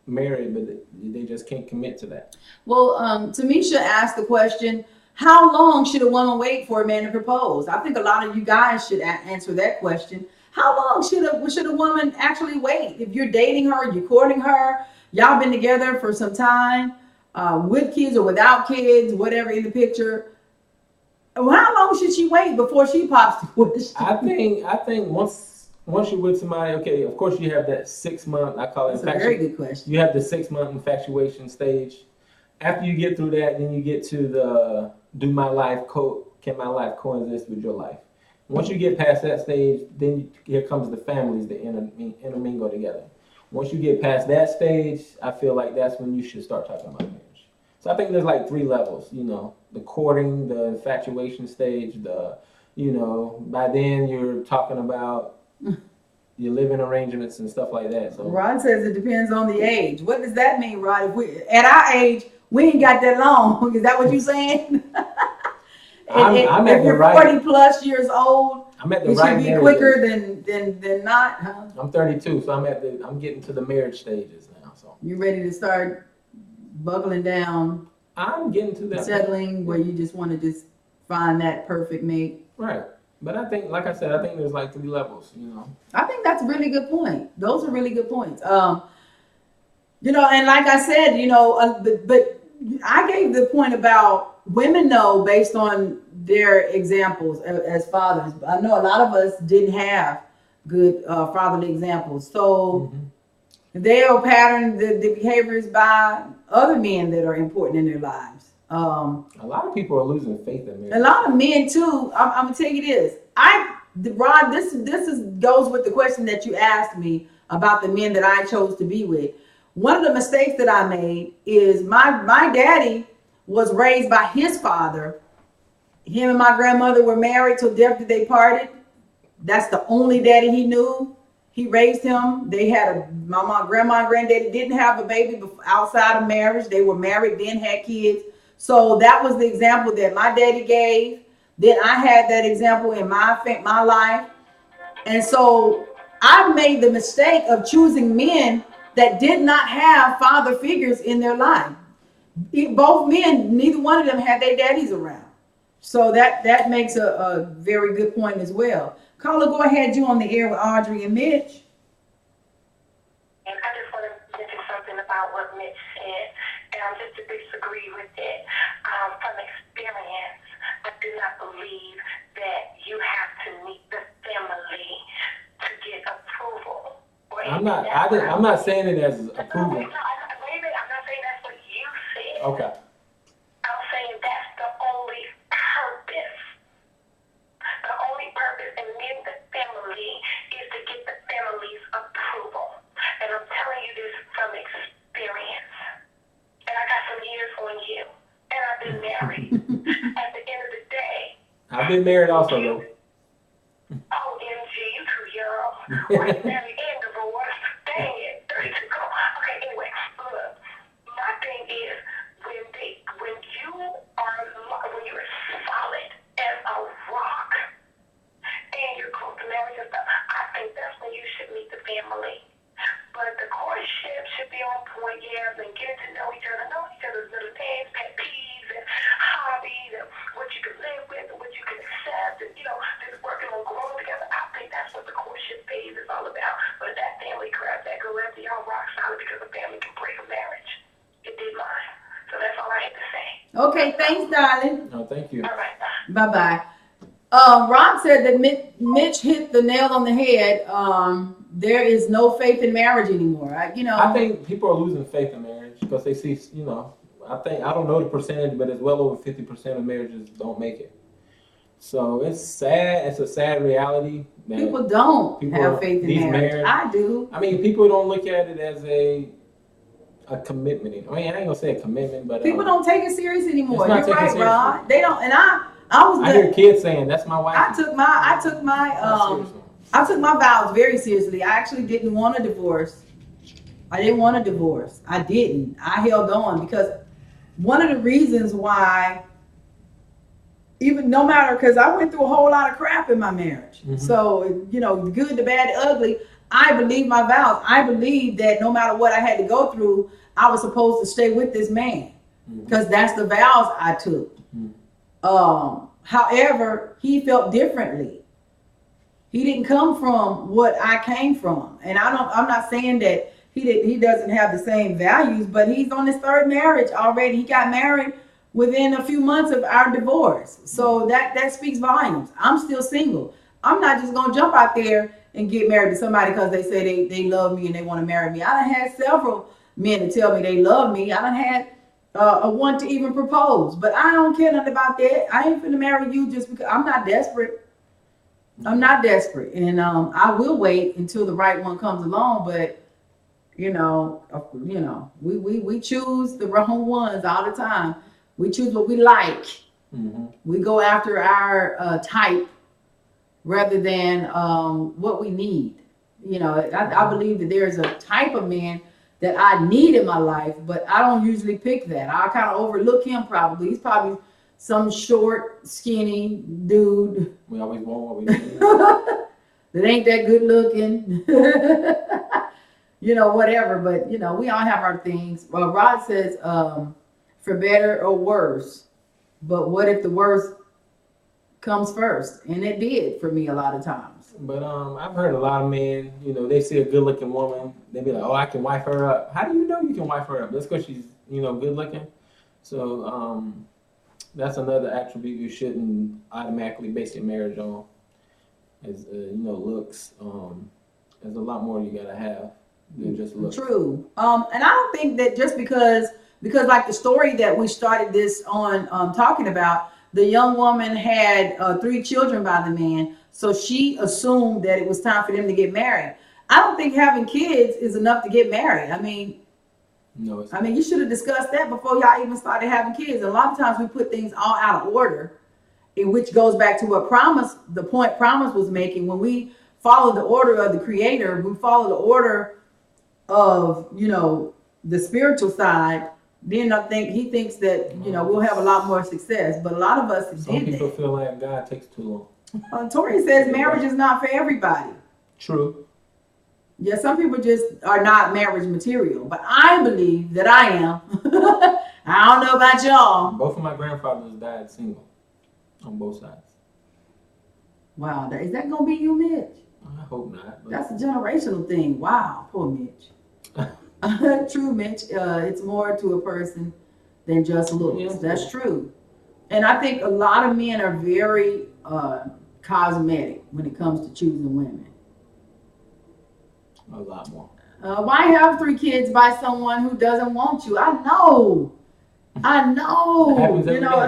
married, but they just can't commit to that. Well, Tamisha asked the question, how long should a woman wait for a man to propose? I think a lot of you guys should answer that question. How long should a woman actually wait? If you're dating her, you're courting her, y'all been together for some time, with kids or without kids, whatever in the picture. Well, how long should she wait before she pops the question? I think once you're with somebody, okay, of course you have that 6 month, I call it That's a very good question. You have the 6 month infatuation stage. After you get through that, then you get to the can my life coexist with your life? Once you get past that stage, then here comes the families that intermingle together. Once you get past that stage, I feel like that's when you should start talking about marriage. So I think there's like 3 levels, the courting, the infatuation stage, by then you're talking about your living arrangements and stuff like that. So Rod says it depends on the age. What does that mean, Rod? At our age, we ain't got that long. Is that what you're saying? If you're 40 plus years old, it should be quicker than not, huh? I'm 32, so I'm getting to the marriage stages now. So you ready to start buckling down? I'm getting to that settling where you just want to just find that perfect mate. right. But I think, like I said, I think there's like 3 levels. You know. I think that's a really good point. Those are really good points. You know, and like I said, you know, but I gave the point about women know based on their examples as fathers. I know a lot of us didn't have good fatherly examples, so they'll pattern the behaviors by other men that are important in their lives. A lot of people are losing faith in marriage. A lot of men too. I'm gonna tell you this. Rod, this goes with the question that you asked me about the men that I chose to be with. One of the mistakes that I made is my daddy was raised by his father. Him and my grandmother were married till death did they parted. That's the only daddy he knew. He raised him. They had my grandma and granddaddy didn't have a baby outside of marriage. They were married, then had kids. So that was the example that my daddy gave. Then I had that example in my life. And so I made the mistake of choosing men that did not have father figures in their life. Both men, neither one of them had their daddies around. So that makes a very good point as well. Carla, go ahead. You on the air with Audrey and Mitch. And I just want to mention something about what Mitch said, and just to disagree with it. From experience, I do not believe that you have to meet the family to get approval. I'm not saying it as approval. No, wait a minute. I'm not saying that's what you said. Okay. I'm saying that's the only purpose. The only purpose in meeting the family is to get the family's approval. And I'm telling you this from experience. And I got some years on you. And I've been married. At the end of the day. I've been married also, though. OMG, you too young. Why you married and divorced? Dang it. Okay, anyway, look. My thing is when you're solid as a rock and you're close to marriage and stuff, I think that's when you should meet the family. But the courtship should be on point, and getting to know each other's little things, pet peeves and hobbies, and what you can live with and what you can accept, and just working on growing together. I think that's what the courtship phase is all about. But that family crap, that go after y'all rock solid because a family can break a marriage. It did mine. So that's all I had to say. Okay, thanks, darling. No, thank you. All right, Bye-bye. Ron said that Mitch hit the nail on the head. There is no faith in marriage anymore. I think people are losing faith in marriage because they see, I don't know the percentage, but it's well over 50% of marriages don't make it. So it's sad. It's a sad reality. People don't have faith in marriage. I do. I mean, people don't look at it as a commitment. I mean, I ain't gonna say a commitment, but people don't take it serious anymore. You're right, serious. Ron. They don't. And I hear kids saying, "That's my wife." I took my vows very seriously. I actually didn't want a divorce. I didn't. I held on because one of the reasons why, even no matter, because I went through a whole lot of crap in my marriage. Mm-hmm. So, the good, the bad, the ugly, I believe my vows. I believe that no matter what I had to go through, I was supposed to stay with this man because that's the vows I took. Mm-hmm. However, he felt differently. He didn't come from what I came from. And I'm not saying that he doesn't have the same values, but he's on his third marriage already. He got married within a few months of our divorce. So that speaks volumes. I'm still single. I'm not just going to jump out there and get married to somebody because they say they love me and they want to marry me. I done had several men to tell me they love me. I done had a one to even propose. But I don't care nothing about that. I ain't finna marry you just because I'm not desperate. I'm not desperate. And I will wait until the right one comes along. But, we choose the wrong ones all the time. We choose what we like. Mm-hmm. We go after our type rather than what we need. I believe that there's a type of man that I need in my life, but I don't usually pick that. I kind of overlook him probably. He's probably some short, skinny dude. We always want what we need. That ain't that good looking. Whatever. But, we all have our things. Rod says, for better or worse. But what if the worst comes first? And it did for me a lot of times. But I've heard a lot of men, they see a good-looking woman, they be like, "Oh, I can wife her up." How do you know you can wife her up? That's because she's, good-looking. So that's another attribute you shouldn't automatically base your marriage on. Is looks. There's a lot more you gotta have than just looks. True. And I don't think that just because like the story that we started this on talking about, the young woman had 3 children by the man, so she assumed that it was time for them to get married. I don't think having kids is enough to get married. I mean, no, you should have discussed that before y'all even started having kids. A lot of times we put things all out of order, which goes back to what the point Promise was making. When we follow the order of the Creator, we follow the order of, the spiritual side, then he thinks that, we'll have a lot more success. But a lot of us some people feel like God takes too long. Tori says marriage is not for everybody. True. Yeah, some people just are not marriage material, but I believe that I am. I don't know about y'all. Both of my grandfathers died single on both sides. Wow, is that gonna be you, Mitch? I hope not. That's a generational thing. Wow, poor Mitch. True, Mitch. It's more to a person than just looks. Yeah. That's true. And I think a lot of men are very cosmetic when it comes to choosing women. A lot more. Why have 3 kids by someone who doesn't want you? I know. A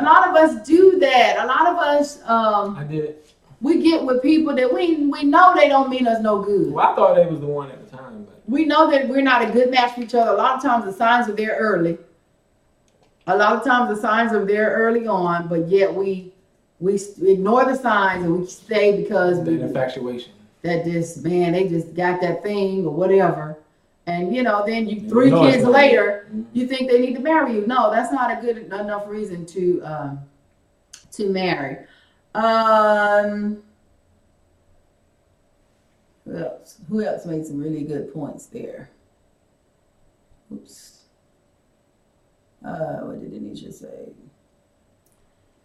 lot of us do that. A lot of us. I did it. We get with people that we know they don't mean us no good. Well, I thought they was the one at the time, but we know that we're not a good match for each other. A lot of times the signs are there early. A lot of times the signs are there early on, but yet we ignore the signs and we stay because that infatuation. That they just got that thing or whatever. And then 3 kids later, you think they need to marry you. No, that's not a good enough reason to marry. Who else made some really good points there? Oops. What did Anisha say?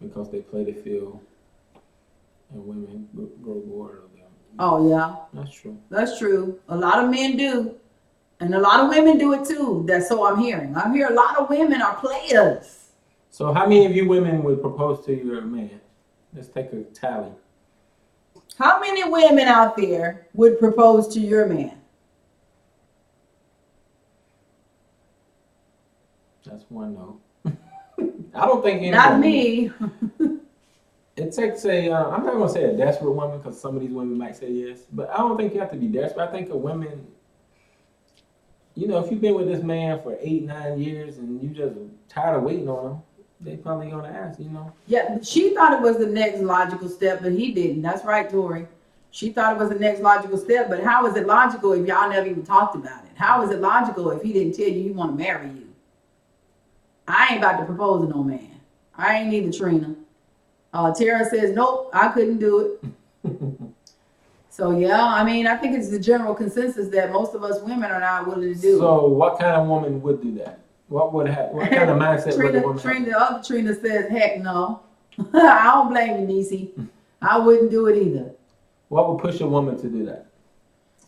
Because they play the field and women grow bored of them. Oh, yeah. That's true. That's true. A lot of men do. And a lot of women do it too. That's so I'm hearing. I'm hearing a lot of women are players. So how many of you women would propose to your man? Let's take a tally. How many women out there would propose to your man? That's one no. I don't think any. Not me. It takes I'm not going to say a desperate woman because some of these women might say yes, but I don't think you have to be desperate. I think a woman, if you've been with this man for 8-9 years and you just tired of waiting on him, they probably going to ask, Yeah, she thought it was the next logical step, but he didn't. That's right, Tori. She thought it was the next logical step, but how is it logical if y'all never even talked about it? How is it logical if he didn't tell you he want to marry you? I ain't about to propose to no man. I ain't either, Trina. Tara says, nope, I couldn't do it. So, yeah, I think it's the general consensus that most of us women are not willing to do. So what kind of woman would do that? What kind of mindset would the woman have? The other Trina says, heck no. I don't blame you, Niecy. I wouldn't do it either. What would push a woman to do that?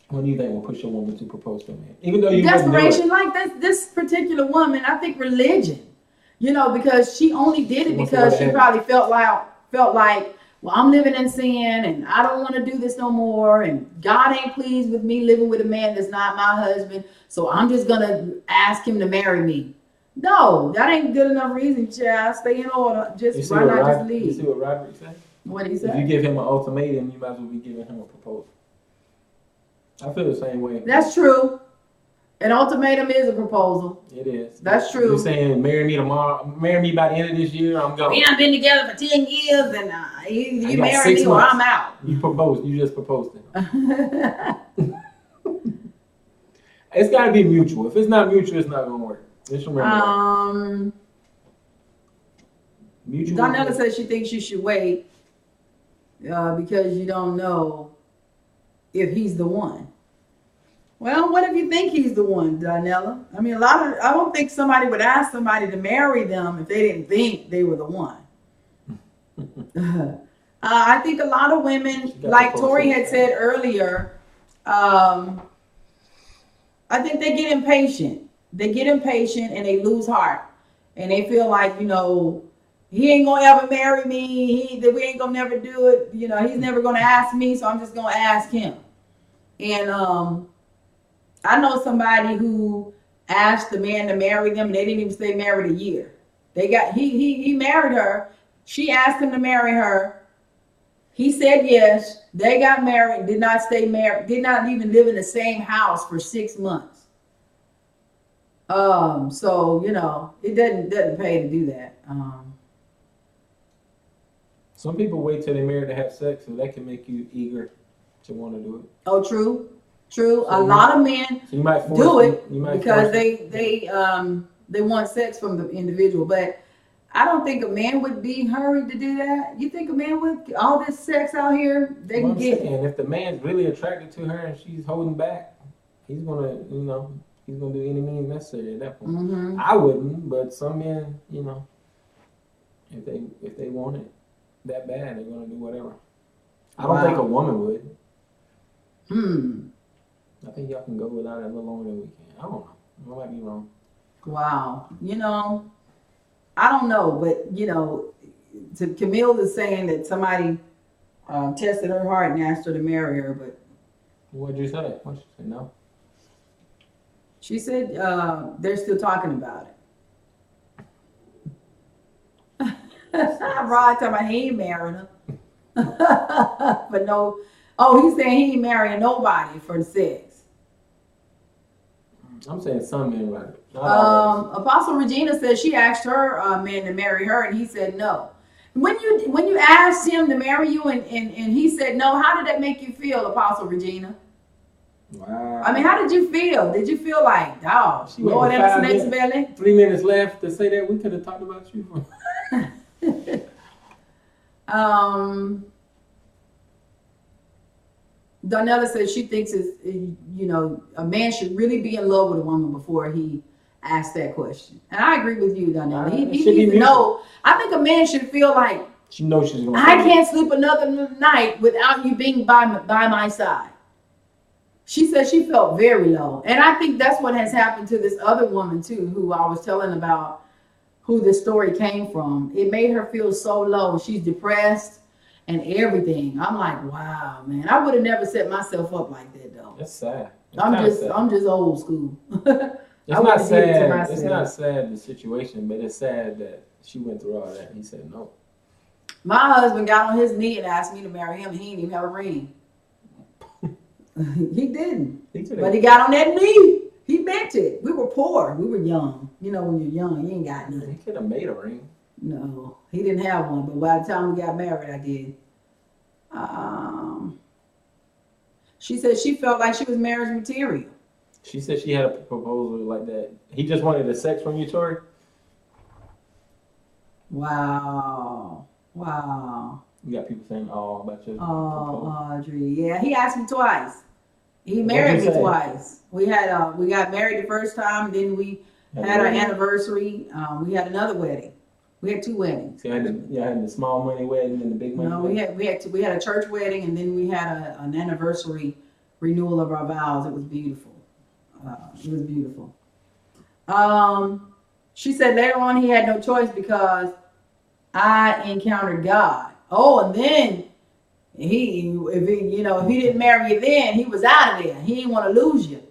What do you think will push a woman to propose to a man? Even though you desperation, like this particular woman, I think religion. Because she only did it because she probably felt like, well, I'm living in sin and I don't want to do this no more. And God ain't pleased with me living with a man that's not my husband. So I'm just going to ask him to marry me. No, that ain't good enough reason, child. Stay in order. Just why not just leave? You see what Roderick said? What did he say? If you give him an ultimatum, you might as well be giving him a proposal. I feel the same way. That's true. An ultimatum is a proposal. It is. That's true. You're saying marry me tomorrow, marry me by the end of this year, I'm going. We done been together for 10 years and you marry me or I'm out. You proposed. You just proposed to him. It's got to be mutual. If it's not mutual, it's not going to work. Just remember mutual. Donella says she thinks you should wait because you don't know if he's the one. Well, what if you think he's the one, Donella? I mean, I don't think somebody would ask somebody to marry them if they didn't think they were the one. I think a lot of women, like Tori had said earlier, I think they get impatient. They get impatient and they lose heart. And they feel like, he ain't gonna ever marry me. We ain't gonna never do it. He's never gonna ask me, so I'm just gonna ask him. And I know somebody who asked the man to marry them. And they didn't even stay married a year. He married her. She asked him to marry her. He said yes. They got married. Did not stay married. Did not even live in the same house for 6 months. So it doesn't pay to do that. Some people wait till they're married to have sex, so that can make you eager to want to do it. Oh, true. So a lot of men do it because they want sex from the individual. But I don't think a man would be hurried to do that. You think a man would? All this sex out here, they can get. And if the man's really attracted to her and she's holding back, he's gonna do any means necessary at that point. Mm-hmm. I wouldn't, but some men, if they want it that bad, they're gonna do whatever. I don't think a woman would. I think y'all can go without it a little longer than we can. I don't know. I might be wrong. Wow. I don't know, but Camille is saying that somebody tested her heart and asked her to marry her, but What'd you say? What did she say? No. She said they're still talking about it. Rod talking about he ain't marrying her. But no, he's saying he ain't marrying nobody for the sex. I'm saying some men, right? Apostle Regina says she asked her man to marry her, and he said no. When you asked him to marry you, and he said no, how did that make you feel, Apostle Regina? Wow. I mean, how did you feel? Did you feel like, dog, Lord in the snake's belly? 3 minutes left to say that we could have talked about you. Donella says she thinks a man should really be in love with a woman before he asks that question. And I agree with you, Donella. He needs to know. I think a man should feel like she knows she's gonna. I can't sleep another night without you being by my side. She said she felt very low. And I think that's what has happened to this other woman too, who I was telling about, who this story came from. It made her feel so low. She's depressed and everything. I'm like, wow, man. I would have never set myself up like that though. That's sad. I'm just old school. It's not sad. It's not sad the situation, but it's sad that she went through all that. And he said no. My husband got on his knee and asked me to marry him, and he didn't even have a ring. He didn't. But he got on that knee. He meant it. We were poor. We were young. When you're young, you ain't got nothing. He could have made a ring. No, he didn't have one. But by the time we got married, I did. She said she felt like she was marriage material. She said she had a proposal like that. He just wanted the sex from you, Tori? Wow. You got people saying, about your proposal. Audrey. Yeah, he asked me twice. He married me twice. We got married the first time, then we had our anniversary. We had another wedding. We had 2 weddings. So you had the small money wedding and the big money wedding? No, we had a church wedding, and then we had an anniversary renewal of our vows. It was beautiful. She said later on he had no choice because I encountered God. Oh, and then if he didn't marry you then, he was out of there. He didn't want to lose you.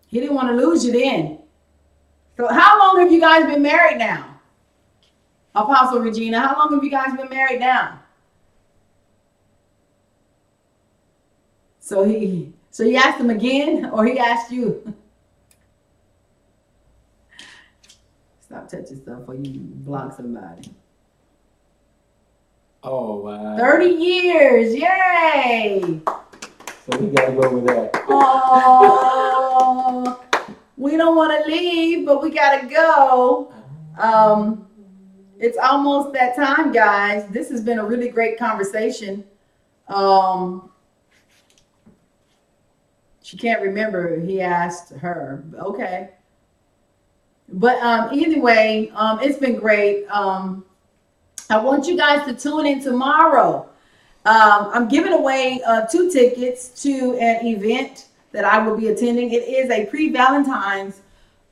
He didn't want to lose you then. So how long have you guys been married now? Apostle Regina, how long have you guys been married now? So he asked him again, or he asked you? Stop touching stuff or you block somebody. Oh, wow. 30 years. Yay. So we got to go with that. Oh, we don't want to leave, but we got to go. It's almost that time, guys. This has been a really great conversation. She can't remember. He asked her. Okay. But either way, it's been great. I want you guys to tune in tomorrow. I'm giving away 2 tickets to an event that I will be attending. It is a pre-Valentine's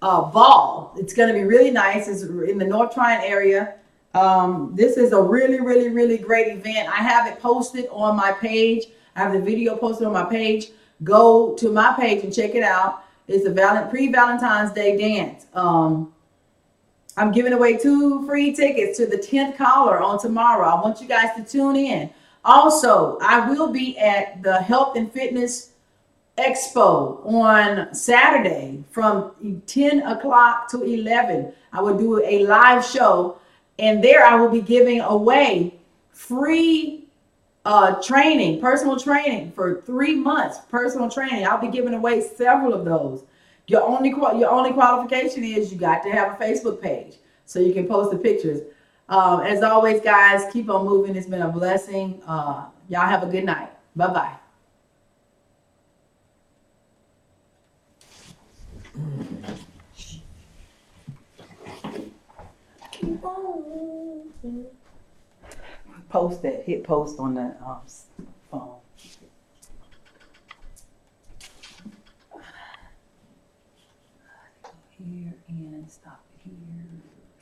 ball. It's going to be really nice. It's in the North Tryon area. This is a really, really, really great event. I have it posted on my page. I have the video posted on my page. Go to my page and check it out. It's a pre-Valentine's Day dance. I'm giving away 2 free tickets to the 10th caller on tomorrow. I want you guys to tune in. Also, I will be at the Health and Fitness Expo on Saturday from 10 o'clock to 11. I will do a live show, and there I will be giving away free training, personal training for 3 months. Personal training. I'll be giving away several of those. Your only qualification is you got to have a Facebook page so you can post the pictures. As always, guys, keep on moving. It's been a blessing. Y'all have a good night. Bye-bye. Keep on. Post that. Hit post on the phone. Here and stop it here.